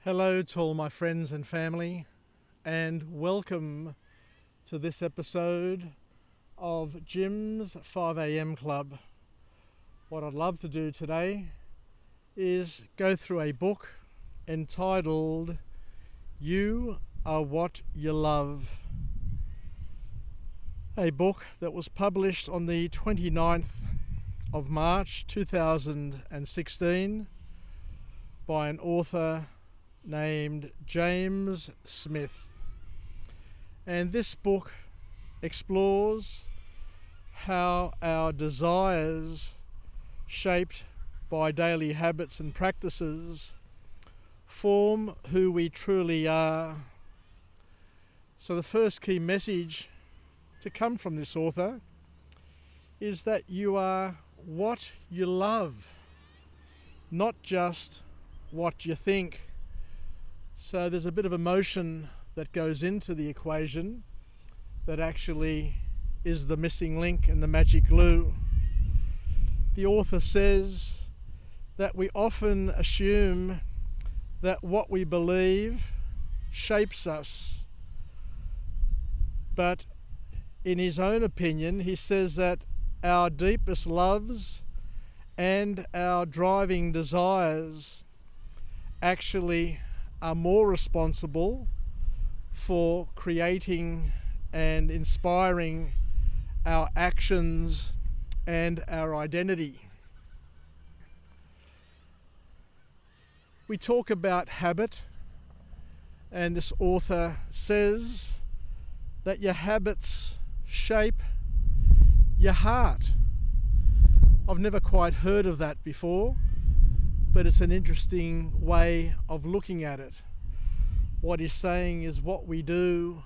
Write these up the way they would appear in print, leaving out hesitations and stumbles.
Hello to all my friends and family, and welcome to this episode of Jim's 5am Club. What I'd love to do today is go through a book entitled You Are What You Love. A book that was published on the 29th of March 2016 by an author named James Smith. And this book explores how our desires, shaped by daily habits and practices, form who we truly are. So the first key message to come from this author is that you are what you love, not just what you think. So there's a bit of emotion that goes into the equation that actually is the missing link and the magic glue. The author says that we often assume that what we believe shapes us. But in his own opinion, he says that our deepest loves and our driving desires actually are more responsible for creating and inspiring our actions and our identity. We talk about habit, and this author says that your habits shape your heart. I've never quite heard of that before, but it's an interesting way of looking at it. What he's saying is what we do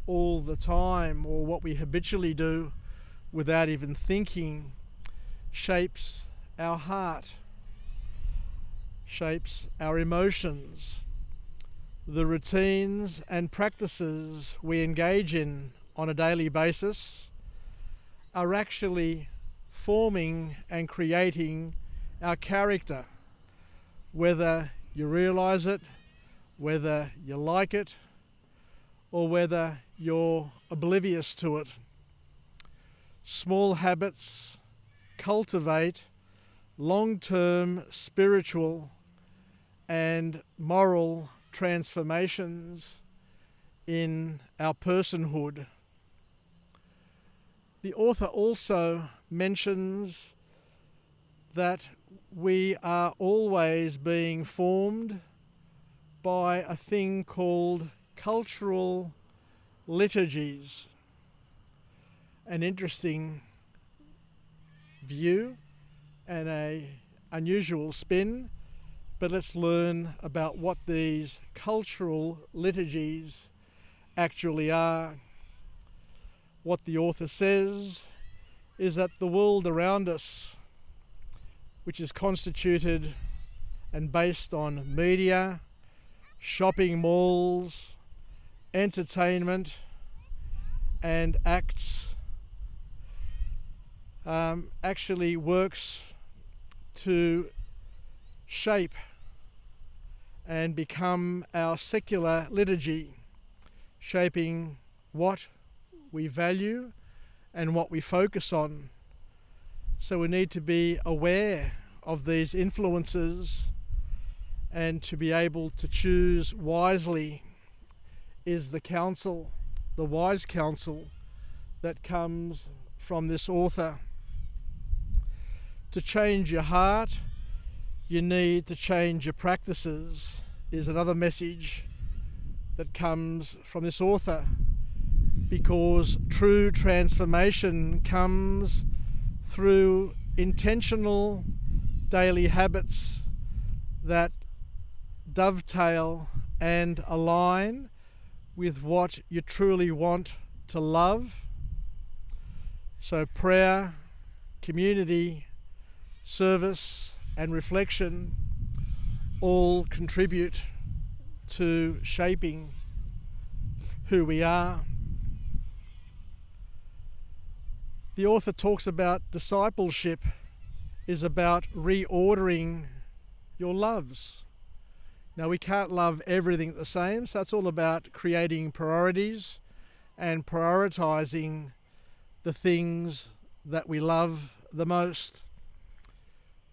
all the time, or what we habitually do without even thinking, shapes our heart, shapes our emotions. The routines and practices we engage in on a daily basis are actually forming and creating our character, whether you realize it, whether you like it, or whether you're oblivious to it. Small habits cultivate long-term spiritual and moral transformations in our personhood. The author also mentions that we are always being formed by a thing called cultural liturgies. An interesting view and an unusual spin, but let's learn about what these cultural liturgies actually are. What the author says is that the world around us, which is constituted and based on media, shopping malls, entertainment, and acts, actually works to shape and become our secular liturgy, shaping what we value and what we focus on. So we need to be aware of these influences, and to be able to choose wisely is the counsel, the wise counsel that comes from this author. To change your heart, you need to change your practices, is another message that comes from this author, because true transformation comes through intentional daily habits that dovetail and align with what you truly want to love. So prayer, community, service, and reflection all contribute to shaping who we are. The author talks about discipleship is about reordering your loves. Now, we can't love everything the same, so it's all about creating priorities and prioritizing the things that we love the most.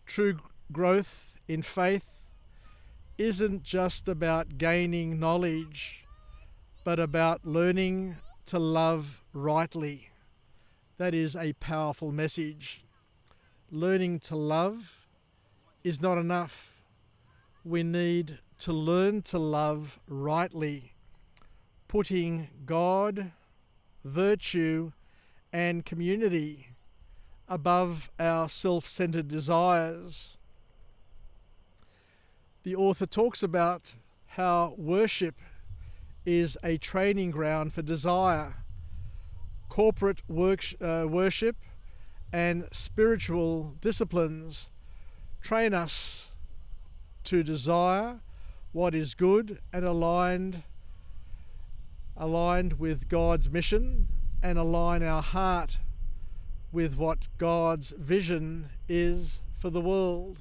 True growth in faith isn't just about gaining knowledge, but about learning to love rightly. That is a powerful message. Learning to love is not enough. We need to learn to love rightly, putting God, virtue, and community above our self-centered desires. The author talks about how worship is a training ground for desire. Corporate worship and spiritual disciplines train us to desire what is good and aligned with God's mission, and align our heart with what God's vision is for the world.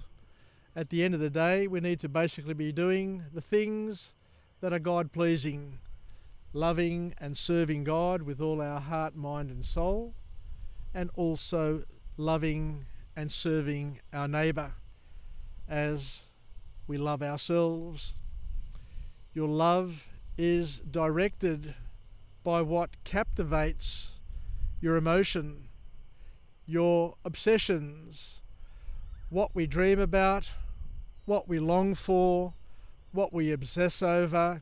At the end of the day, we need to basically be doing the things that are God-pleasing, loving and serving God with all our heart, mind and soul, and also loving and serving our neighbour as we love ourselves. Your love is directed by what captivates your emotion, your obsessions, what we dream about, what we long for, what we obsess over,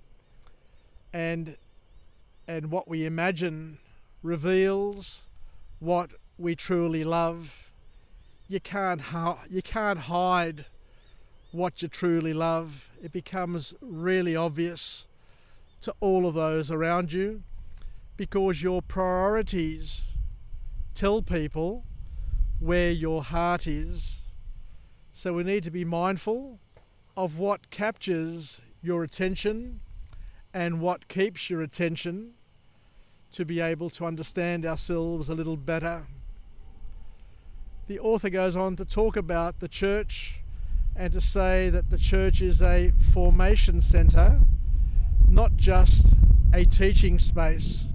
and what we imagine reveals what we truly love. You can't hide what you truly love. It becomes really obvious to all of those around you, because your priorities tell people where your heart is. So we need to be mindful of what captures your attention and what keeps your attention, to be able to understand ourselves a little better. The author goes on to talk about the church and to say that the church is a formation centre, not just a teaching space.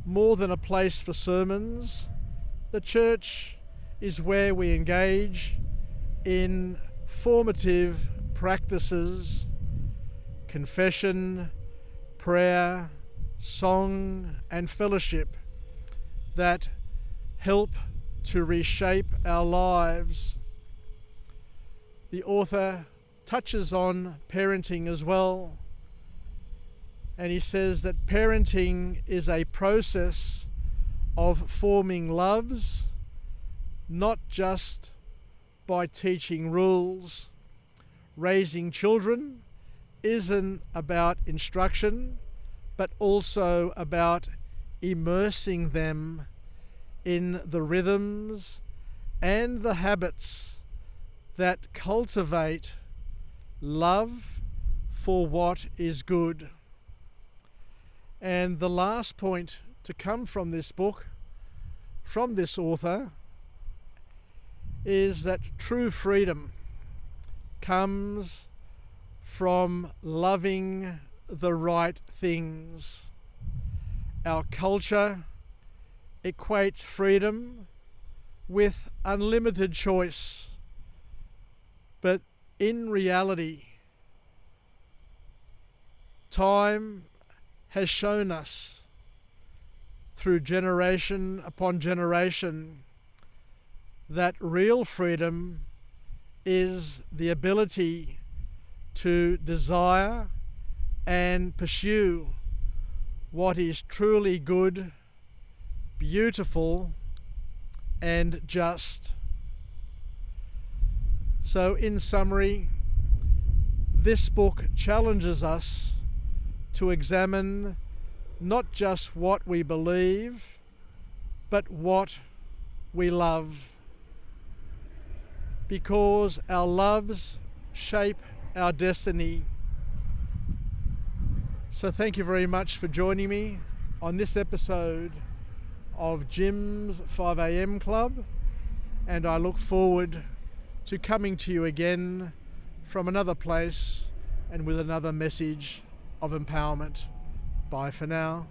More than a place for sermons, the church is where we engage in formative practices, confession, prayer, song and fellowship that help to reshape our lives. The author touches on parenting as well, and he says that parenting is a process of forming loves, not just by teaching rules. Raising children isn't about instruction, but also about immersing them in the rhythms and the habits that cultivate love for what is good. And the last point to come from this book, from this author, is that true freedom comes from loving the right things. Our culture equates freedom with unlimited choice, but in reality, time has shown us through generation upon generation that real freedom is the ability to desire and pursue what is truly good, beautiful, and just. So, in summary, this book challenges us to examine not just what we believe, but what we love, because our loves shape our destiny. So thank you very much for joining me on this episode of Jim's 5am Club, and I look forward to coming to you again from another place and with another message of empowerment. Bye for now.